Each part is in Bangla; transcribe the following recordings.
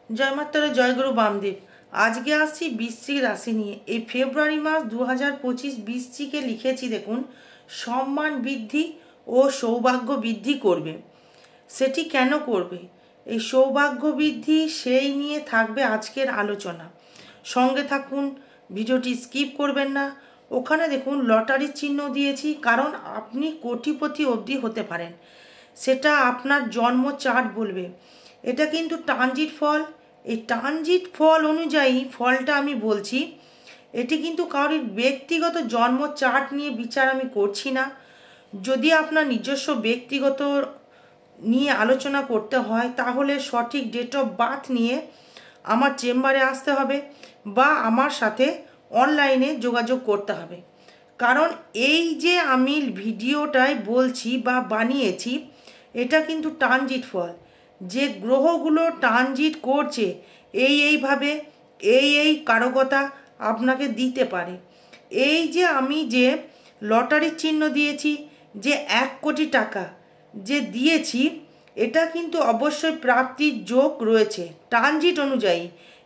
জয় মাতারা, জয় গুরু বামদেব। আজকে আসছি বৃশ্চিক রাশি নিয়ে। এই ফেব্রুয়ারি মাস 2025 বৃশ্চিকে লিখেছি, দেখুন, সম্মান বৃদ্ধি ও সৌভাগ্য বৃদ্ধি করবে। সেটি কেন করবে? এই সৌভাগ্য বৃদ্ধি সেই নিয়ে থাকবে আজকের আলোচনা। সঙ্গে থাকুন, ভিডিওটি স্কিপ করবেন না। ওখানে দেখুন লটারির চিহ্ন দিয়েছি, কারণ আপনি কোটিপতি অবধি হতে পারেন। সেটা আপনার জন্ম চার্ট বলবে। এটা কিন্তু ট্রানজিট ফল। এই ট্রানজিট ফল অনুযায়ী ফলটা আমি বলছি। এটি কিন্তু কারোর ব্যক্তিগত জন্ম চার্ট নিয়ে বিচার আমি করছি না। যদি আপনার নিজস্ব ব্যক্তিগত নিয়ে আলোচনা করতে হয়, তাহলে সঠিক ডেট অফ বার্থ নিয়ে আমার চেম্বারে আসতে হবে বা আমার সাথে অনলাইনে যোগাযোগ করতে হবে। কারণ এই যে আমি ভিডিওটায় বলছি বা বানিয়েছি, এটা কিন্তু ট্রানজিট ফল। যে গ্রহগুলো ট্রানজিট করছে এইভাবে এই কারকতা আপনাকে দিতে পারে। এই যে আমি যে লটারির চিহ্ন দিয়েছি, যে 1 কোটি টাকা যে দিয়েছি, এটা কিন্তু অবশ্যই প্রাপ্তির যোগ রয়েছে ট্রানজিট অনুযায়ী।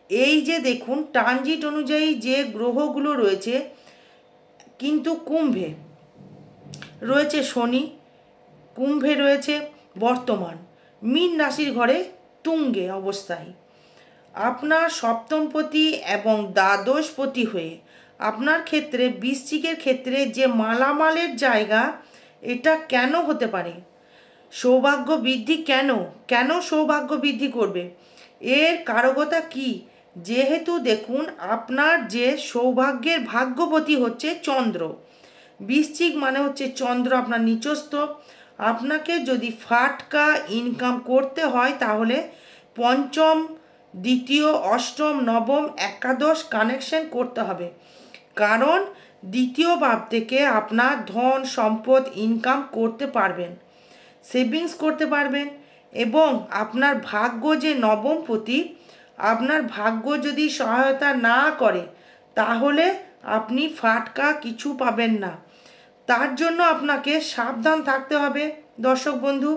এই যে দেখুন ট্রানজিট অনুযায়ী যে গ্রহগুলো রয়েছে, কিন্তু কুম্ভে রয়েছে শনি, কুম্ভে রয়েছে বর্তমান, মীন রাশির ঘরে তুঙ্গে অবস্থায়। আপনার সপ্তমপতি এবং দ্বাদশপতি হয়ে আপনার ক্ষেত্রে, বৃশ্চিকের ক্ষেত্রে যে মালামালের জায়গা, এটা কেন হতে পারে? সৌভাগ্য বৃদ্ধি কেন সৌভাগ্য বৃদ্ধি করবে? এর কারকতা কি? যেহেতু দেখুন আপনার যে সৌভাগ্যের ভাগ্যপতি হচ্ছে চন্দ্র। বৃশ্চিক মানে হচ্ছে চন্দ্র আপনার নিচস্থ। আপনাকে যদি ফাটকা ইনকাম করতে হয়, তাহলে পঞ্চম, দ্বিতীয়, অষ্টম, নবম, একাদশ কানেকশন করতে হবে। কারণ দ্বিতীয় ভাব থেকে আপনার ধন সম্পদ ইনকাম করতে পারবেন, সেভিংস করতে পারবেন। এবং আপনার ভাগ্য যে নবমপতি, আপনার ভাগ্য যদি সহায়তা না করে, তাহলে আপনি ফাটকা কিছু পাবেন না। তার জন্য আপনাকে সাবধান থাকতে হবে দর্শক বন্ধু।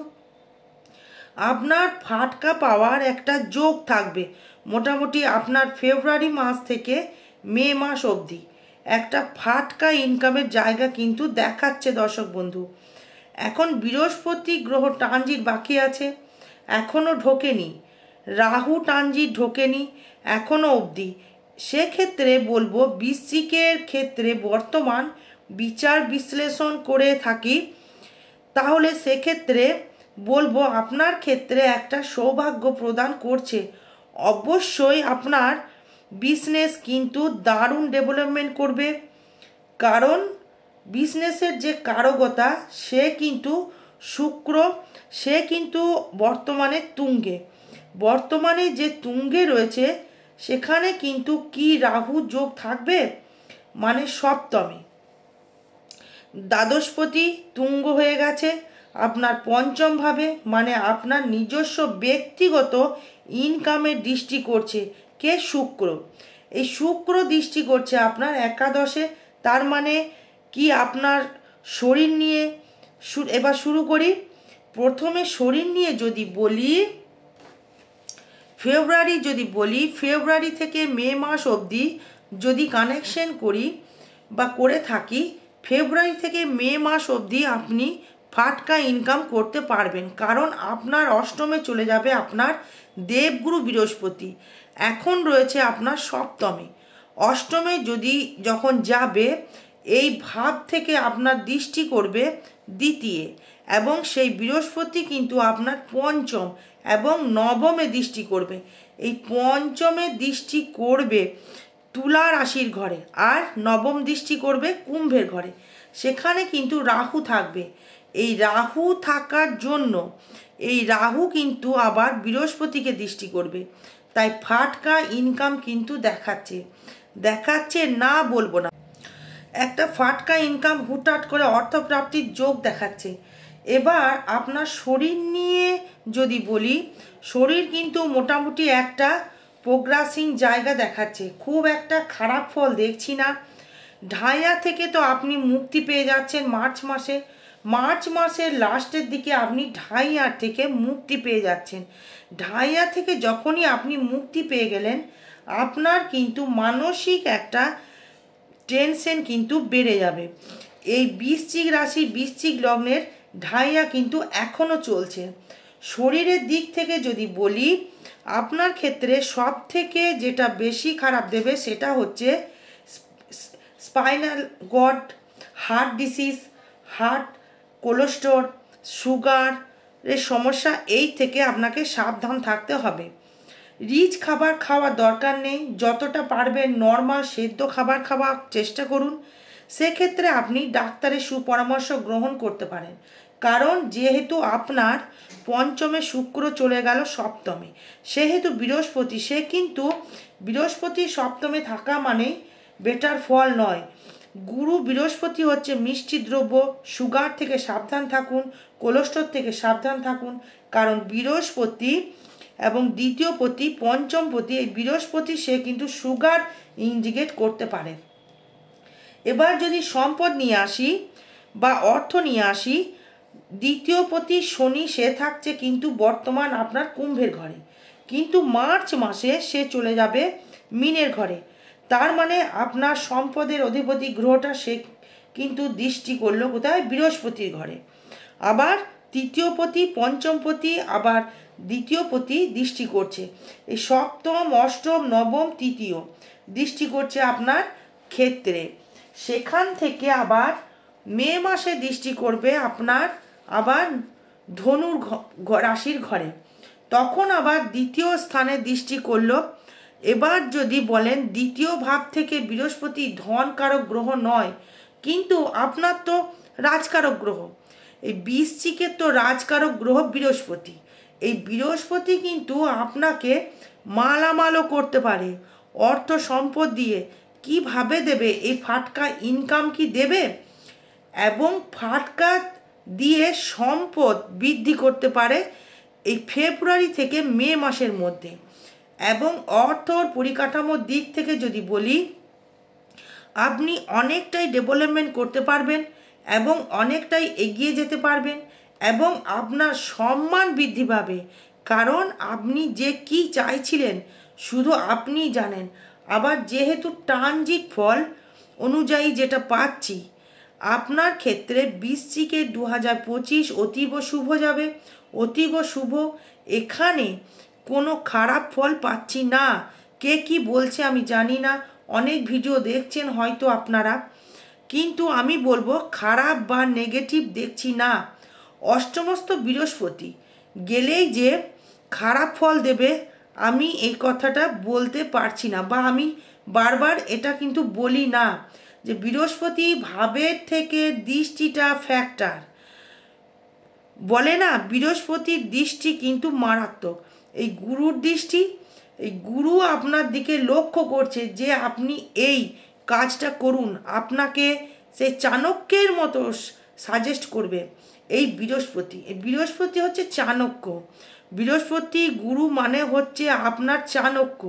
আপনার ফাটকা পাওয়ার একটা যোগ থাকবে। মোটামুটি আপনার ফেব্রুয়ারি মাস থেকে মে মাস অবধি একটা ফাটকা ইনকামের জায়গা কিন্তু দেখাচ্ছে দর্শক বন্ধু। এখন বৃহস্পতি গ্রহ ট্রানজিট বাকি আছে, এখনও ঢোকেনি। রাহু ট্রানজিট ঢোকেনি এখনও অবধি। সেক্ষেত্রে বলবো, বৃশ্চিকের ক্ষেত্রে বর্তমান বিচার বিশ্লেষণ করে থাকি, তাহলে সেক্ষেত্রে বলবো আপনার ক্ষেত্রে একটা সৌভাগ্য প্রদান করছে। অবশ্যই আপনার বিজনেস কিন্তু দারুণ ডেভেলপমেন্ট করবে। কারণ বিজনেসের যে কারকতা, সে কিন্তু শুক্র, সে কিন্তু বর্তমানে তুঙ্গে। বর্তমানে যে তুঙ্গে রয়েছে, সেখানে কিন্তু কি রাহু যোগ থাকবে, মানে সপ্তমে দ্বাদশপতি তুঙ্গ হয়ে গেছে আপনার পঞ্চম ভাবে, মানে আপনার নিজস্ব ব্যক্তিগত ইনকামের দৃষ্টি করছে কে? শুক্র। এই শুক্র দৃষ্টি করছে আপনার একাদশে। তার মানে কি, আপনার শরীর নিয়ে এবার শুরু করি। প্রথমে শরীর নিয়ে যদি বলি, ফেব্রুয়ারি থেকে মে মাস অবধি যদি কানেকশন করি বা করে থাকি, ফেব্রুয়ারি থেকে মে মাস অবধি আপনি ফাটকা ইনকাম করতে পারবেন। কারণ আপনার অষ্টমে চলে যাবে আপনার দেবগুরু বৃহস্পতি, এখন রয়েছে আপনার সপ্তমে। অষ্টমে যখন যাবে, এই ভাব থেকে আপনার দৃষ্টি করবে দ্বিতীয়, এবং সেই বৃহস্পতি কিন্তু আপনার পঞ্চম এবং নবমে দৃষ্টি করবে। এই পঞ্চমে দৃষ্টি করবে তুলা রাশির ঘরে, আর নবম দৃষ্টি করবে কুম্ভের ঘরে। সেখানে কিন্তু রাহু থাকবে। এই রাহু থাকার জন্য এই রাহু কিন্তু আবার বৃহস্পতিকে দৃষ্টি করবে। তাই ফাটকা ইনকাম কিন্তু দেখাচ্ছে না বলবো না, একটা ফাটকা ইনকাম হুটহাট করে অর্থপ্রাপ্তির যোগ দেখাচ্ছে। এবার আপনার শরীর নিয়ে যদি বলি, শরীর কিন্তু মোটামুটি একটা প্রোগ্রেসিং জায়গা দেখাচ্ছে, খুব একটা খারাপ ফল দেখছি না। ঢাইয়া থেকে তো আপনি মুক্তি পেয়ে যাচ্ছেন মার্চ মাসের লাস্টের দিকে আপনি ঢাইয়ার থেকে মুক্তি পেয়ে যাচ্ছেন। ঢাইয়া থেকে যখনই আপনি মুক্তি পেয়ে গেলেন, আপনার কিন্তু মানসিক একটা টেনশন কিন্তু বেড়ে যাবে। এই বৃশ্চিক রাশি বৃশ্চিক লগ্নের ঢাইয়া কিন্তু এখনও চলছে। শরীরের দিক থেকে যদি বলি, আপনার ক্ষেত্রে সব থেকে যেটা বেশি খারাপ দেবে সেটা হচ্ছে spinal cord, heart disease, heart, cholesterol, সুগারের সমস্যা, এই থেকে আপনাকে সাবধান থাকতে হবে। রিচ খাবার খাওয়ার দরকার নেই, যতটা পারবেন নর্মাল সেদ্ধ খাবার খাওয়ার চেষ্টা করুন। সেক্ষেত্রে আপনি ডাক্তারের সুপরামর্শ গ্রহণ করতে পারেন, কারণ যেহেতু আপনার পঞ্চমে শুক্র চলে গেল সপ্তমে, সেহেতু বৃহস্পতি, সে কিন্তু বৃহস্পতি সপ্তমে থাকা মানে বেটার ফল নয়। গুরু বৃহস্পতি হচ্ছে মিষ্টি দ্রব্য, সুগার থেকে সাবধান থাকুন, কোলেস্ট্রল থেকে সাবধান থাকুন, কারণ বৃহস্পতি এবং দ্বিতীয় পতি, পঞ্চম পতি, এই বৃহস্পতি সে কিন্তু সুগার ইন্ডিকেট করতে পারে। এবার যদি সম্পদ নিয়ে আসি বা অর্থ নিয়ে আসি, দ্বিতীয় পতি শনি সে থাকছে কিন্তু বর্তমান আপনার কুম্ভের ঘরে, কিন্তু মার্চ মাসে সে চলে যাবে মীনের ঘরে। তার মানে আপনার সম্পদের অধিপতি গ্রহটা সে কিন্তু দৃষ্টি করলো কোথায়? বৃহস্পতির ঘরে। আবার তৃতীয় পতি, পঞ্চম পতি, আবার দ্বিতীয় পতি দৃষ্টি করছে। এই সপ্তম, অষ্টম, নবম, তৃতীয় দৃষ্টি করছে আপনার ক্ষেত্রে। সেখান থেকে আবার মে মাসে দৃষ্টি করবে আপনার আবার ধনুর রাশির ঘরে, তখন আবার দ্বিতীয় স্থানে দৃষ্টি করলো। এবার যদি বলেন দ্বিতীয় ভাব থেকে বৃহস্পতি ধনকারক গ্রহ নয়, কিন্তু আপনার তো রাজকারক গ্রহ, এই বৃশ্চিকের তো রাজকারক গ্রহ বৃহস্পতি। এই বৃহস্পতি কিন্তু আপনাকে মালামালও করতে পারে অর্থ সম্পদ দিয়ে। কিভাবে দেবে? এই ফাটকা ইনকাম কি দেবে, এবং ফাটকা দিয়ে সম্পদ বৃদ্ধি করতে পারে এই ফেব্রুয়ারি থেকে মে মাসের মধ্যে। এবং অর্থর পরিকাঠামোর দিক থেকে যদি বলি, আপনি অনেকটাই ডেভেলপমেন্ট করতে পারবেন এবং অনেকটাই এগিয়ে যেতে পারবেন, এবং আপনার সম্মান বৃদ্ধি পাবে, কারণ আপনি যে কি চাইছিলেন শুধু আপনিই জানেন। আবার যেহেতু ট্রানজিট ফল অনুযায়ী যেটা পাচ্ছি, আপনার ক্ষেত্রে বৃশ্চিকের 2025 অতীব শুভ যাবে, অতীব শুভ। এখানে কোনো খারাপ ফল পাচ্ছি না। কে কি বলছে আমি জানি না, অনেক ভিডিও দেখছেন হয়তো আপনারা, কিন্তু আমি বলবো খারাপ বা নেগেটিভ দেখছি না। অষ্টমস্ত বৃহস্পতি গেলেই যে খারাপ ফল দেবে আমি এই কথাটা বলতে পারছি না, বা আমি বারবার এটা কিন্তু বলি না যে বৃহস্পতি ভাবের থেকে দৃষ্টিটা ফ্যাক্টর, বলে না বৃহস্পতির দৃষ্টি কিন্তু মারাত্মক। এই গুরুর দৃষ্টি, এই গুরু আপনার দিকে লক্ষ্য করছে যে আপনি এই কাজটা করুন, আপনাকে সে চাণক্যের মতো সাজেস্ট করবে। এই বৃহস্পতি, এই বৃহস্পতি হচ্ছে চাণক্য। বৃহস্পতি গুরু মানে হচ্ছে আপনার চাণক্য,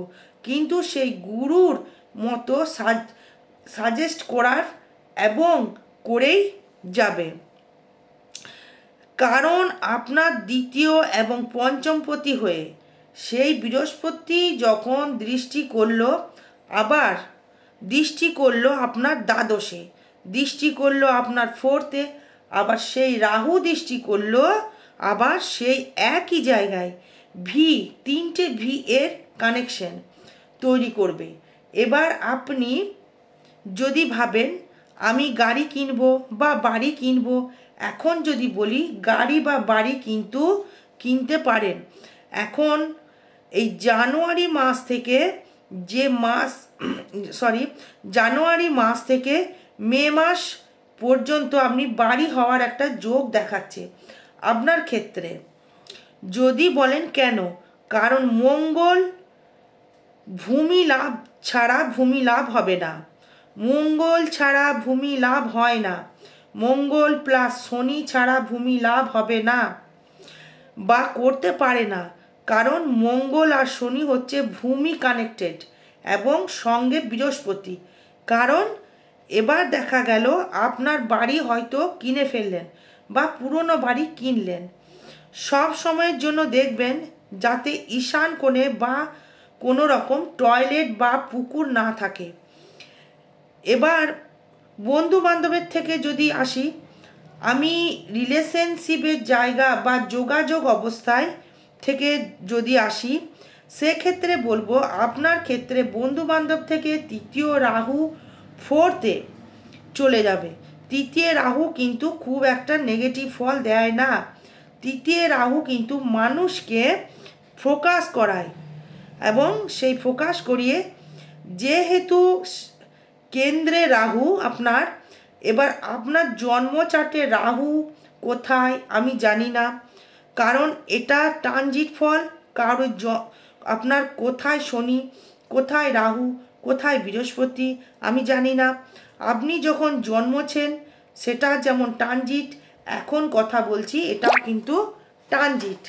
কিন্তু সেই গুরুর মতো সাজেস্ট করার এবং করেই যাবে। কারণ আপনার দ্বিতীয় এবং পঞ্চমপতি হয়ে সেই বৃহস্পতি যখন দৃষ্টি করলো, আবার দৃষ্টি করলো আপনার দ্বাদশে, দৃষ্টি করলো আপনার ফোর্থে, আবার সেই রাহু দৃষ্টি করলো আবার সেই একই জায়গায়, তিনটে ভি এর কানেকশন তৈরি করবে। এবার আপনি যদি ভাবেন আমি গাড়ি কিনবো বা বাড়ি কিনবো, এখন যদি বলি গাড়ি বা বাড়ি কিন্তু কিনতে পারেন। এখন এই জানুয়ারি মাস থেকে জানুয়ারি মাস থেকে মে মাস পর্যন্ত আপনি বাড়ি হওয়ার একটা যোগ দেখাচ্ছে আপনার ক্ষেত্রে। যদি বলেন কেন, কারণ মঙ্গল ভূমি লাভ ছাড়া ভূমি লাভ হবে না, মঙ্গল ছাড়া ভূমি লাভ হয় না, মঙ্গল প্লাস শনি ছাড়া ভূমি লাভ হবে না বা করতে পারে না, কারণ মঙ্গল আর শনি হচ্ছে ভূমি কানেক্টেড এবং সঙ্গে বৃহস্পতি। কারণ এবার দেখা গেল আপনার বাড়ি হয়তো কিনে ফেললেন বা পুরনো বাড়ি কিনলেন, সব সময়ের জন্য দেখবেন যাতে ঈশান কোণে বা কোনো রকম টয়লেট বা পুকুর না থাকে। এবার বন্ধু বান্ধবের থেকে যদি আসি, আমি রিলেশনশিপের জায়গা বা যোগাযোগ অবস্থায় থেকে যদি আসি, সেক্ষেত্রে বলবো আপনার ক্ষেত্রে বন্ধু বান্ধব থেকে তৃতীয় রাহু ফোর্থে চলে যাবে। তৃতীয় রাহু কিন্তু খুব একটা নেগেটিভ ফল দেয় না। তৃতীয় রাহু কিন্তু মানুষকে ফোকাস করায়, এবং সেই ফোকাস করিয়ে, যেহেতু কেন্দ্রে রাহু আপনার, এবার আপনার জন্ম চার্টে রাহু কোথায় আমি জানি না, কারণ এটা ট্রানজিট ফল। কারোর আপনার কোথায় শনি, কোথায় রাহু, কোথায় বৃহস্পতি আমি জানি না। আপনি যখন জন্মছেন সেটা যেমন ট্রানজিট, এখন কথা বলছি এটাও কিন্তু ট্রানজিট।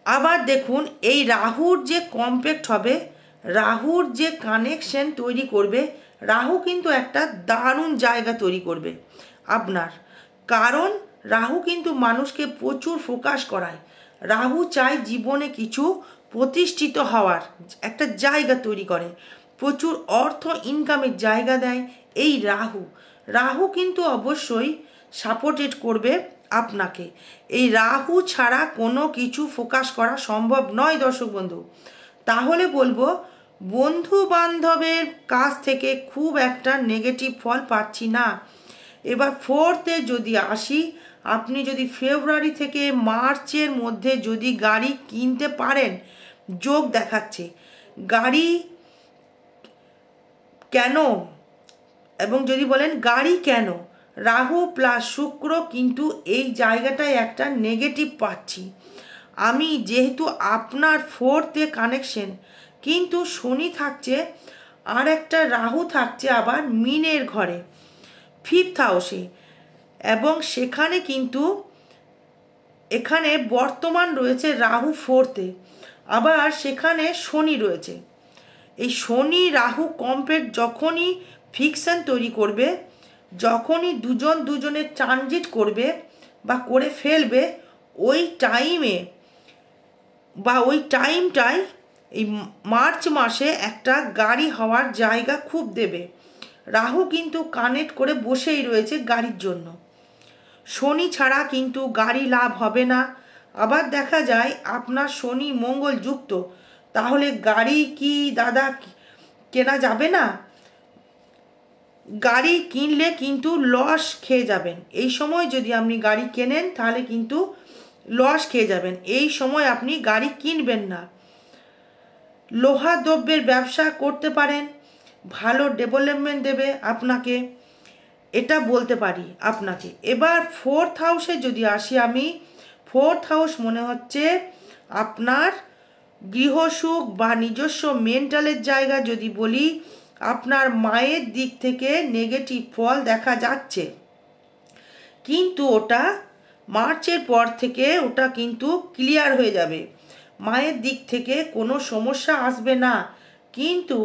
আবার দেখুন, এই রাহুর যে কম্প্যাক্ট হবে, রাহুর যে কানেকশন তৈরি করবে, রাহু কিন্তু একটা দারুণ জায়গা তৈরি করবে আপনার। কারণ রাহু কিন্তু মানুষকে প্রচুর ফোকাস করায়। রাহু চায় জীবনে কিছু প্রতিষ্ঠিত হওয়ার একটা জায়গা তৈরি করে, প্রচুর অর্থ ইনকামের জায়গা দেয় এই রাহু। রাহু কিন্তু অবশ্যই সাপোর্টেড করবে আপনাকে। এই রাহু ছাড়া কোনো কিছু ফোকাস করা সম্ভব নয় দর্শক বন্ধু। তাহলে বলবো বন্ধু বান্ধবের কাছ থেকে খুব একটা নেগেটিভ ফল পাচ্ছি না। এবার ফোর্থে যদি আসি, আপনি যদি ফেব্রুয়ারি থেকে মার্চের মধ্যে যদি গাড়ি কিনতে পারেন, যোগ দেখাচ্ছে। গাড়ি কেন, এবং যদি বলেন গাড়ি কেন, রাহু প্লাস শুক্র কিন্তু এই জায়গাটায় একটা নেগেটিভ পাচ্ছি আমি। যেহেতু আপনার ফোর্থে কানেকশন, কিন্তু শনি থাকছে আর একটা রাহু থাকছে আবার মিনের ঘরে, ফিফথ হাউসে, এবং সেখানে কিন্তু এখানে বর্তমান রয়েছে রাহু ফোর্থে, আবার সেখানে শনি রয়েছে। এই শনি রাহু কম্পেট যখনই ফিকশন তৈরি করবে, যখনই দুজন দুজনের ট্রানজিট করবে বা করে ফেলবে, ওই টাইমে বা ওই টাইমটায় এই মার্চ মাসে একটা গাড়ি হওয়ার জায়গা খুব দেবে। রাহু কিন্তু কানেক্ট করে বসেই রয়েছে গাড়ির জন্য। শনি ছাড়া কিন্তু গাড়ি লাভ হবে না। আবার দেখা যায় আপনার শনি মঙ্গল যুক্ত, তাহলে গাড়ি কি দাদা কেনা যাবে না? গাড়ি কিনলে কিন্তু লস খেয়ে যাবেন। এই সময় যদি আপনি গাড়ি কেনেন তাহলে কিন্তু লস খেয়ে যাবেন। এই সময় আপনি গাড়ি কিনবেন না। লোহা দ্রব্যের ব্যবসা করতে পারেন, ভালো ডেভেলপমেন্ট দেবে আপনাকে, এটা বলতে পারি আপনাকে। এবার ফোর্থ হাউসে যদি আসি আমি, ফোর্থ হাউস মনে হচ্ছে আপনার গৃহসুখ বা নিজস্ব মেন্টালের জায়গা। যদি বলি, আপনার মায়ের দিক থেকে নেগেটিভ ফল দেখা যাচ্ছে, কিন্তু ওটা মার্চের পর থেকে ওটা কিন্তু ক্লিয়ার হয়ে যাবে। মায়ের দিক থেকে কোনো সমস্যা আসবে না। কিন্তু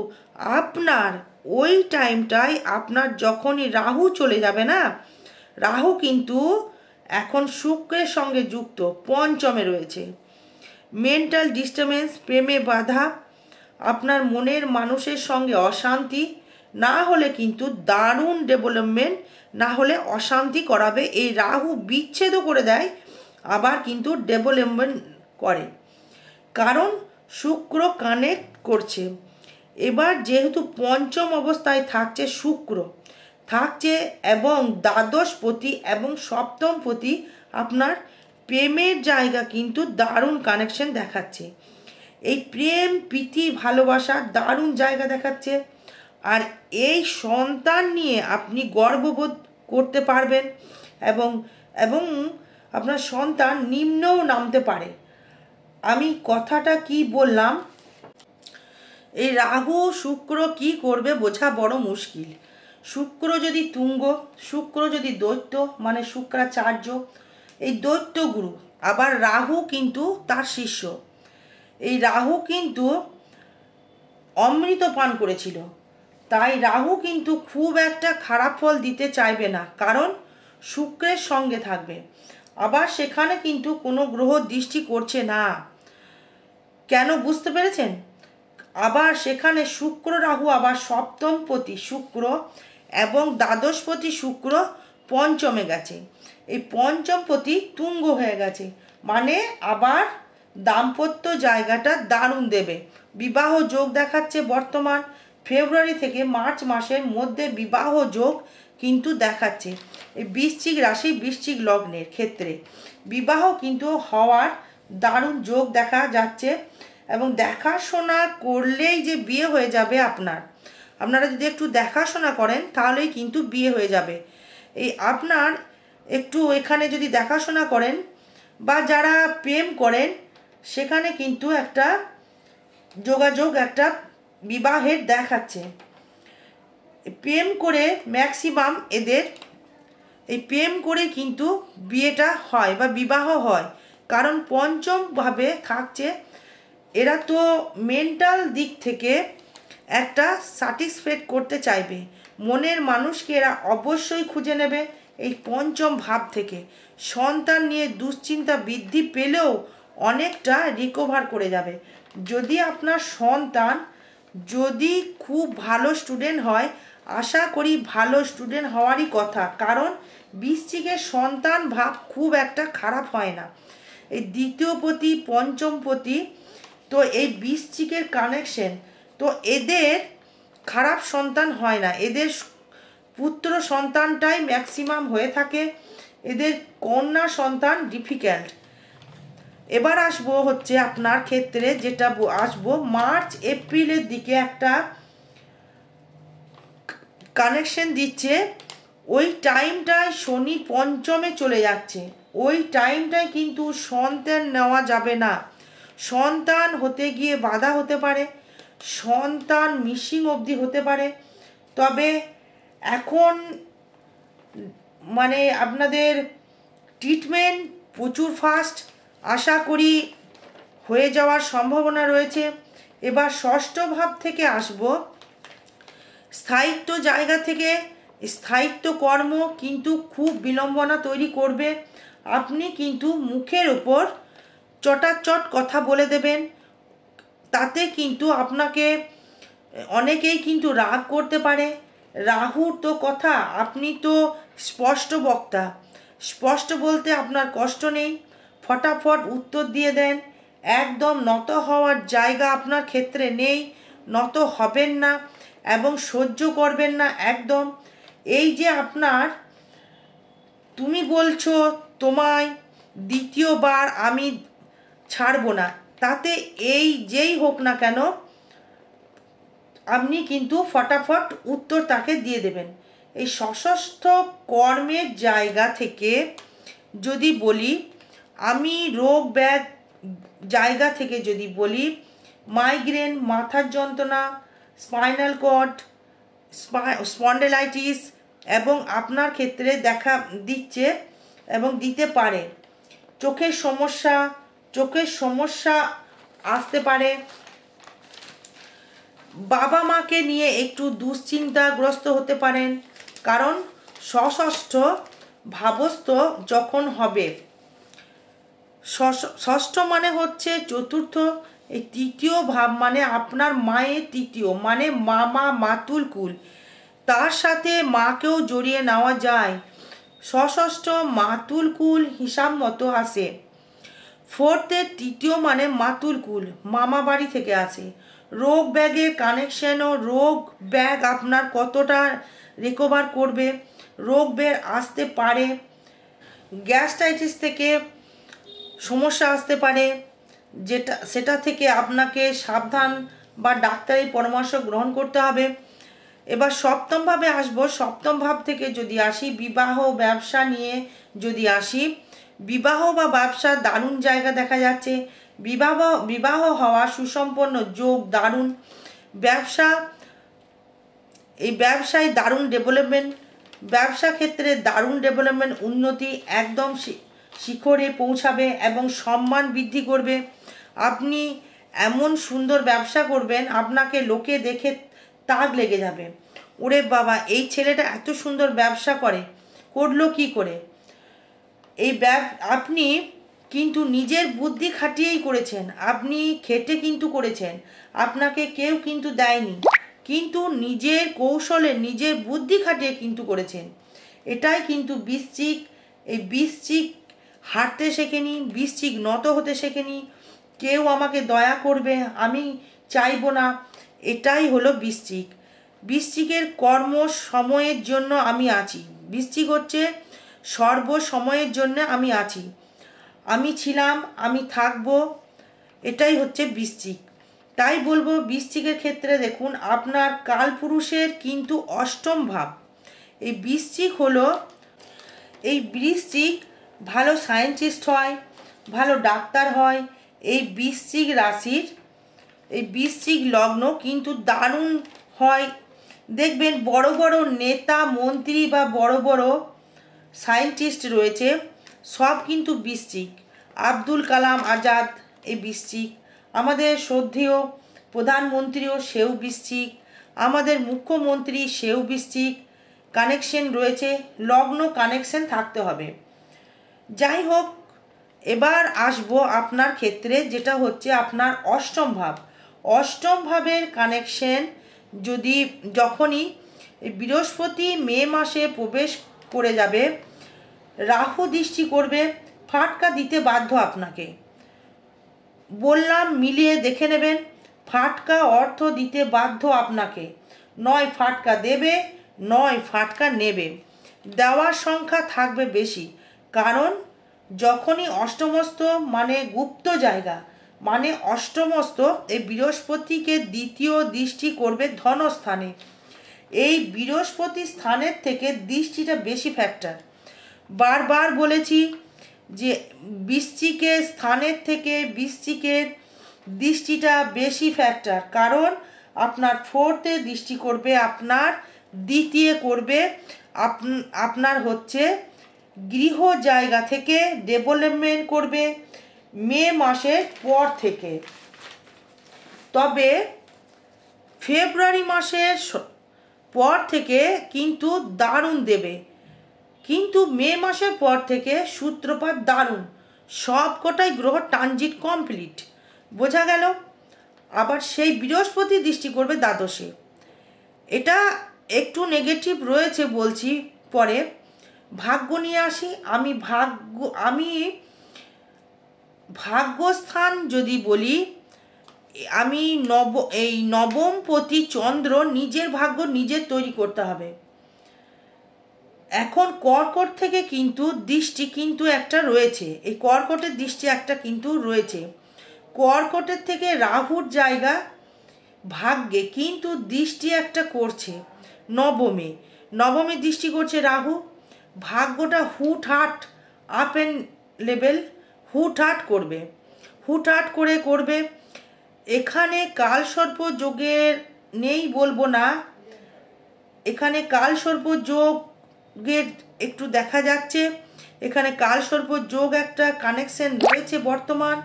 আপনার ওই টাইমটায় আপনার যখনই রাহু চলে যাবে না, রাহু কিন্তু এখন শুক্রের সঙ্গে যুক্ত, পঞ্চমে রয়েছে। মেন্টাল ডিস্টার্বেন্স, প্রেমে বাধা, আপনার মনের মানুষের সঙ্গে অশান্তি, না হলে কিন্তু দারুণ ডেভেলপমেন্ট, না হলে অশান্তি করাবে। এই রাহু বিচ্ছেদও করে দেয়, আবার কিন্তু ডেভেলপমেন্ট করে, কারণ শুক্র কানেক্ট করছে। এবার যেহেতু পঞ্চম অবস্থায় থাকছে শুক্র থাকছে, এবং দ্বাদশপতি এবং সপ্তমপতি আপনার প্রেমের জায়গা কিন্তু দারুণ কানেকশন দেখাচ্ছে। এই প্রেম প্রীতি ভালোবাসার দারুণ জায়গা দেখাচ্ছে। আর এই সন্তান নিয়ে আপনি গর্ববোধ করতে পারবেন, এবং এবং আপনার সন্তান নিম্নও নামতে পারে। আমি কথাটা কি বললাম, এই রাহু শুক্র কি করবে বোঝা বড় মুশকিল। শুক্র যদি তুঙ্গ, শুক্র যদি দৈত্য, মানে শুক্রাচার্য, এই দৈত্য গুরু, আবার রাহু কিন্তু তার শিষ্য। এই রাহু কিন্তু অমৃত পান করেছিল, তাই রাহু কিন্তু খুব একটা খারাপ ফল দিতে চাইবে না, কারণ শুক্রের সঙ্গে থাকবে। আবার সেখানে কিন্তু কোনো গ্রহ দৃষ্টি করছে না। কেন বুঝতে পেরেছেন? আবার সেখানে শুক্র রাহু আবার সপ্তমপতি শুক্র এবং দ্বাদশপতি শুক্র পঞ্চমে গেছে। এই পঞ্চমপতি তুঙ্গ হয়ে গেছে, মানে আবার দাম্পত্য জায়গাটা দারুণ দেবে। বিবাহ যোগ দেখাচ্ছে বর্তমান ফেব্রুয়ারি থেকে মার্চ মাসের মধ্যে বিবাহ যোগ কিন্তু দেখাচ্ছে। এই বৃশ্চিক রাশি বৃশ্চিক লগ্নের ক্ষেত্রে বিবাহ কিন্তু হওয়ার দারুণ যোগ দেখা যাচ্ছে। এবং দেখাশোনা করলেই যে বিয়ে হয়ে যাবে আপনারা যদি একটু দেখাশোনা করেন তাহলেই কিন্তু বিয়ে হয়ে যাবে। এই আপনার একটু এখানে যদি দেখাশোনা করেন বা যারা প্রেম করেন সেখানে কিন্তু একটা যোগাযোগ একটা বিবাহের দেখাচ্ছে। প্রেম করে ম্যাক্সিমাম এদের এই প্রেম করে কিন্তু বিয়েটা হয় বা বিবাহ হয়, কারণ পঞ্চমভাবে থাকছে। এরা তো মেন্টাল দিক থেকে একটা স্যাটিসফাইড করতে চাইবে, মনের মানুষকে এরা অবশ্যই খুঁজে নেবে। এই পঞ্চম ভাব থেকে সন্তান নিয়ে দুশ্চিন্তা বৃদ্ধি পেলেও অনেকটা রিকভার করে যাবে। যদি আপনার সন্তান যদি খুব ভালো স্টুডেন্ট হয়, আশা করি ভালো স্টুডেন্ট হওয়ারই কথা, কারণ বৃশ্চিকের সন্তান ভাব খুব একটা খারাপ হয় না। এই দ্বিতীয়পতি পঞ্চমপতি তো এই বৃশ্চিকের কানেকশন, তো এদের খারাপ সন্তান হয় না, এদের পুত্র সন্তানটাই ম্যাক্সিমাম হয়ে থাকে, এদের কন্যা সন্তান ডিফিকাল্ট। এবার আসবো হচ্ছে আপনার ক্ষেত্রে যেটা আসবো মার্চ এপ্রিলের দিকে একটা কানেকশন দিচ্ছে। ওই টাইমটায় শনি পঞ্চমে চলে যাচ্ছে, ওই টাইমটায় কিন্তু সন্তান নেওয়া যাবে না। সন্তান হতে গিয়ে বাধা হতে পারে, সন্তান মিসিং অবধি হতে পারে। তবে এখন মানে আপনাদের ট্রিটমেন্ট প্রচুর ফাস্ট, আশা করি হয়ে যাওয়ার সম্ভাবনা রয়েছে। এবার ষষ্ঠ ভাব থেকে আসব, স্থায়িত্ব জায়গা থেকে স্থায়িত্ব কর্ম কিন্তু খুব বিড়ম্বনা তৈরি করবে। আপনি কিন্তু মুখের ওপর চটাচট কথা বলে দেবেন, তাতে কিন্তু আপনাকে অনেকেই কিন্তু রাগ করতে পারে। রাহুর তো কথা, আপনি তো স্পষ্ট বক্তা, স্পষ্ট বলতে আপনার কষ্ট নেই, ফটাফট উত্তর দিয়ে দেন। একদম নত হওয়ার জায়গা আপনার ক্ষেত্রে নেই, নত হবেন না এবং সহ্য করবেন না একদম। এই যে আপনার তুমি বলছো তোমায় দ্বিতীয়বার আমি ছাড়বো না, তাতে এই যেই হোক না কেন আপনি কিন্তু ফটাফট উত্তর তাকে দিয়ে দেবেন। এই সশস্ত্র কর্মের জায়গা থেকে যদি বলি, আমি রোগ ব্যাগ জায়গা থেকে যদি বলি, মাইগ্রেন, মাথার যন্ত্রণা, স্পাইনাল কর্ড, স্পন্ডেলাইটিস এবং আপনার ক্ষেত্রে দেখা দিচ্ছে এবং দিতে পারে। চোখের সমস্যা আসতে পারে। বাবা মাকে নিয়ে একটু দুশ্চিন্তাগ্রস্ত হতে পারেন, কারণ ষষ্ঠ ভাবস্থ যখন হবে, ষষ্ঠ মানে হচ্ছে চতুর্থ, এই তৃতীয় ভাব মানে আপনার মায়ের তৃতীয়, মানে মামা মাতুল কুল, তার সাথে মাকেও জড়িয়ে নেওয়া যায়। ষষ্ঠ মাতুল কুল হিসাব মতো আসে। ফোর্থের তৃতীয় মানে মাতুল কুল, মামা বাড়ি থেকে আসে। রোগ ব্যাগের কানেকশনও, রোগ ব্যাগ আপনার কতটা রিকভার করবে, রোগ ব্যাগ আসতে পারে। গ্যাস্ট্রাইটিস থেকে সমস্যা আসতে পারে, সেটা থেকে আপনাকে সাবধান বা ডাক্তারি পরামর্শ গ্রহণ করতে হবে। এবার সপ্তম ভাবে আসবো। সপ্তম ভাব থেকে যদি আসি, বিবাহ ব্যবসা নিয়ে যদি আসি, বিবাহ বা ব্যবসা দারুণ জায়গা দেখা যাচ্ছে। বিবাহ হওয়া সুসম্পন্ন যোগ দারুণ। এই ব্যবসায় দারুণ ডেভেলপমেন্ট, ব্যবসা ক্ষেত্রে দারুণ ডেভেলপমেন্ট, উন্নতি একদম শিখরে পৌঁছাবে এবং সম্মান বৃদ্ধি করবে। আপনি এমন সুন্দর ব্যবসা করবেন, আপনাকে লোকে দেখে তাক লেগে যাবে, ওরে বাবা এই ছেলেটা এত সুন্দর ব্যবসা করলো কি করে। এই আপনি কিন্তু নিজের বুদ্ধি খাটিয়েই করেছেন, আপনি খেটে কিন্তু করেছেন, আপনাকে কেউ কিন্তু দেয়নি, কিন্তু নিজের কৌশলে নিজের বুদ্ধি খাটিয়ে কিন্তু করেছেন। এটাই কিন্তু বৃশ্চিক। এই বৃশ্চিক হাঁটতে শেখেনি, বৃশ্চিক নত হতে শেখেনি, কেউ আমাকে দয়া করবে আমি চাইবো না, এটাই হলো বৃশ্চিক। বৃশ্চিকের কর্ম সময়ের জন্য আমি আছি। বৃশ্চিক হচ্ছে সর্বসময়ের জন্য আমি আছি, আমি ছিলাম, আমি থাকবো, এটাই হচ্ছে বৃশ্চিক। তাই বলবো বৃশ্চিকের ক্ষেত্রে দেখুন আপনার কালপুরুষের কিন্তু অষ্টম ভাব। এই বৃশ্চিক হলো, এই বৃশ্চিক ভালো সায়েন্টিস্ট হয়, ভালো ডাক্তার হয়। এই বৃশ্চিক রাশির, এই বৃশ্চিক লগ্ন কিন্তু দারুণ হয়। দেখবেন বড় বড় নেতা মন্ত্রী বা বড় বড় সায়েন্টিস্ট রয়েছে, সব কিন্তু বৃশ্চিক। আব্দুল কালাম আজাদ এই বৃশ্চিক, আমাদের শ্রদ্ধেয় প্রধানমন্ত্রীও সেও বৃশ্চিক, আমাদের মুখ্যমন্ত্রী সেও বৃশ্চিক। কানেকশন রয়েছে, লগ্ন কানেকশন থাকতে হবে। যাই হোক, এবার আসবো আপনার ক্ষেত্রে, যেটা হচ্ছে আপনার অষ্টম ভাব। অষ্টম ভাবের কানেকশন যদি যখনই বৃহস্পতি মে মাসে প্রবেশ করে যাবে, রাহু দৃষ্টি করবে, ফাটকা দিতে বাধ্য আপনাকে। বললাম মিলিয়ে দেখে নেবেন, ফাটকা অর্থ দিতে বাধ্য আপনাকে। নয় ফাটকা দেবে, নয় ফাটকা নেবে, দেওয়ার সংখ্যা থাকবে বেশি। কারণ যখনই অষ্টমস্ত মানে গুপ্ত জায়গা, মানে অষ্টমস্ত এই বৃহস্পতিকে দ্বিতীয় দৃষ্টি করবে ধনস্থানে। এই বৃহস্পতি স্থানের থেকে দৃষ্টিটা বেশি ফ্যাক্টর। বারবার বলেছি যে বৃশ্চিকের স্থানের থেকে বৃশ্চিকের দৃষ্টিটা বেশি ফ্যাক্টর। কারণ আপনার ফোর্থে দৃষ্টি করবে, আপনার দ্বিতীয় করবে, আপনার হচ্ছে গৃহ জায়গা থেকে ডেভেলপমেন্ট করবে মে মাসের পর থেকে। তবে ফেব্রুয়ারি মাসের পর থেকে কিন্তু দারুণ দেবে, কিন্তু মে মাসের পর থেকে সূত্রপাত দারুণ, সব কটাই গ্রহ ট্রানজিট কমপ্লিট, বোঝা গেল। আবার সেই বৃহস্পতি দৃষ্টি করবে দ্বাদশে, এটা একটু নেগেটিভ রয়েছে বলছি পরে। ভাগ্য নিয়ে আসি, আমি ভাগ্যস্থান যদি বলি, আমি এই নবমপতি চন্দ্র নিজের ভাগ্য নিজের তৈরি করতে হবে। এখন কর্কট থেকে কিন্তু দৃষ্টি কিন্তু একটা রয়েছে, এই কর্কটের দৃষ্টি একটা কিন্তু রয়েছে। কর্কটের থেকে রাহুর জায়গা ভাগ্যে কিন্তু দৃষ্টি একটা করছে নবমে, নবমে দৃষ্টি করছে রাহু। ভাগ্যটা হুটহাট আপ এন্ড লেভেল, হুটহাট করবে, হুটহাট করে করবে। এখানে কালসর্প যোগের নেই বলবো না, এখানে কালসর্প যোগের একটু দেখা যাচ্ছে, এখানে কালসর্প যোগ একটা কানেকশন রয়েছে বর্তমান,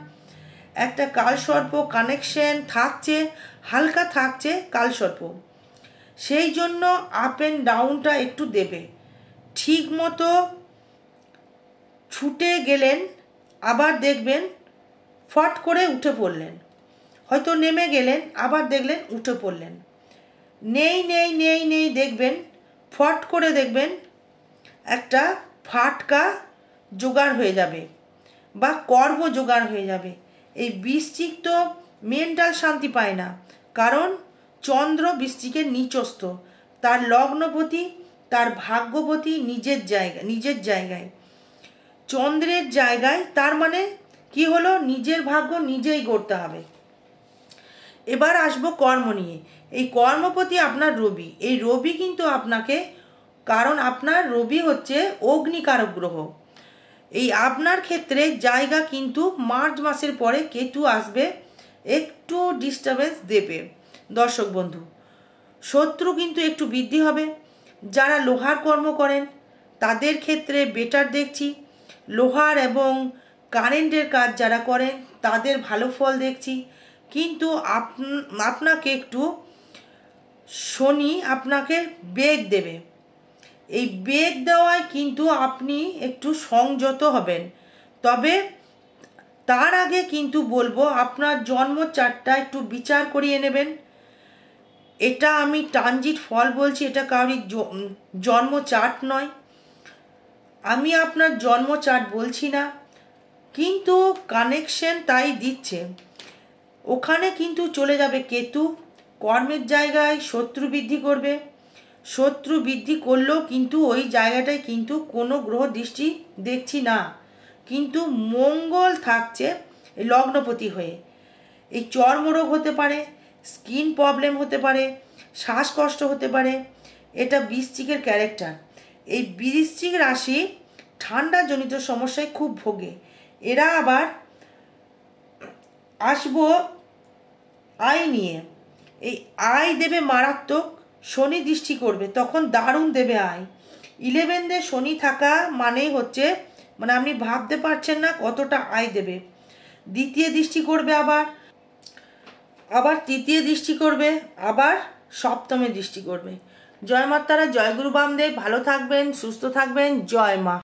একটা কালসর্প কানেকশন থাকছে, হালকা থাকছে কালসর্প। সেই জন্য আপ অ্যান্ড ডাউনটা একটু দেবে। ঠিক মতো ছুটে গেলেন, আবার দেখবেন ফট করে উঠে পড়লেন, হয়তো নেমে গেলেন, আবার দেখলেন উঠে পড়লেন, নেই নেই নেই নেই দেখবেন ফট করে দেখবেন একটা ফাটকা জোগাড় হয়ে যাবে বা কর্ম জোগাড় হয়ে যাবে। এই বৃশ্চিক তো মেন্টাল শান্তি পায় না, কারণ চন্দ্র বৃশ্চিকের নিচস্থ, তার লগ্নপতি তার ভাগ্যপতি নিজের জায়গায় চন্দ্রের জায়গায়, তার মানে কি হলো, নিজের ভাগ্য নিজেই গড়তে হবে। এবার আসবো কর্ম নিয়ে। এই কর্মপতি আপনার রবি, এই রবি কিন্তু আপনাকে, কারণ আপনার রবি হচ্ছে অগ্নিকারক গ্রহ, এই আপনার ক্ষেত্রে জায়গা কিন্তু মার্চ মাসের পরে কেতু আসবে, একটু ডিস্টারবেন্স দেবে। দর্শক বন্ধু, শত্রু কিন্তু একটু বৃদ্ধি হবে। যারা লোহার কর্ম করেন তাদের ক্ষেত্রে বেটার দেখছি, লোহার এবং কারেন্টের কাজ যারা করেন তাদের ভালো ফল দেখছি। কিন্তু আপনাকে একটু শনি আপনাকে বেগ দেবে, এই বেগ দেওয়ায় কিন্তু আপনি একটু সংযত হবেন। তবে তার আগে কিন্তু বলবো আপনার জন্ম চার্টটা একটু বিচার করিয়ে নেবেন। এটা আমি ট্রানজিট ফল বলছি, এটা কারোর জন্ম চার্ট নয়। আমি আপনার জন্ম চার্ট বলছি না, কিন্তু কানেকশন তাই দিচ্ছে। ওখানে কিন্তু চলে যাবে কেতু, কর্মের জায়গায় শত্রু বৃদ্ধি করবে। শত্রু বৃদ্ধি করলেও কিন্তু ওই জায়গাটায় কিন্তু কোনো গ্রহ দৃষ্টি দেখছি না, কিন্তু মঙ্গল থাকছে লগ্নপতি হয়ে। এই চর্মরোগ হতে পারে, স্কিন প্রবলেম হতে পারে, শ্বাসকষ্ট হতে পারে। এটা বৃশ্চিকের ক্যারেক্টার। এই বৃশ্চিক রাশি ঠান্ডাজনিত সমস্যায় খুব ভোগে। এরা আবার আসবো আয় নিয়ে। এই আয় দেবে মারাত্মক, শনি দৃষ্টি করবে তখন দারুণ দেবে আয়। 11 শনি থাকা মানেই হচ্ছে মানে আপনি ভাবতে পারছেন না কতটা আয় দেবে। দ্বিতীয় দৃষ্টি করবে, আবার তৃতীয় দৃষ্টি করবে, আবার সপ্তমে দৃষ্টি করবে। জয় মা তারা, জয় গুরু বামদেব। ভালো থাকবেন, সুস্থ থাকবেন। জয় মা।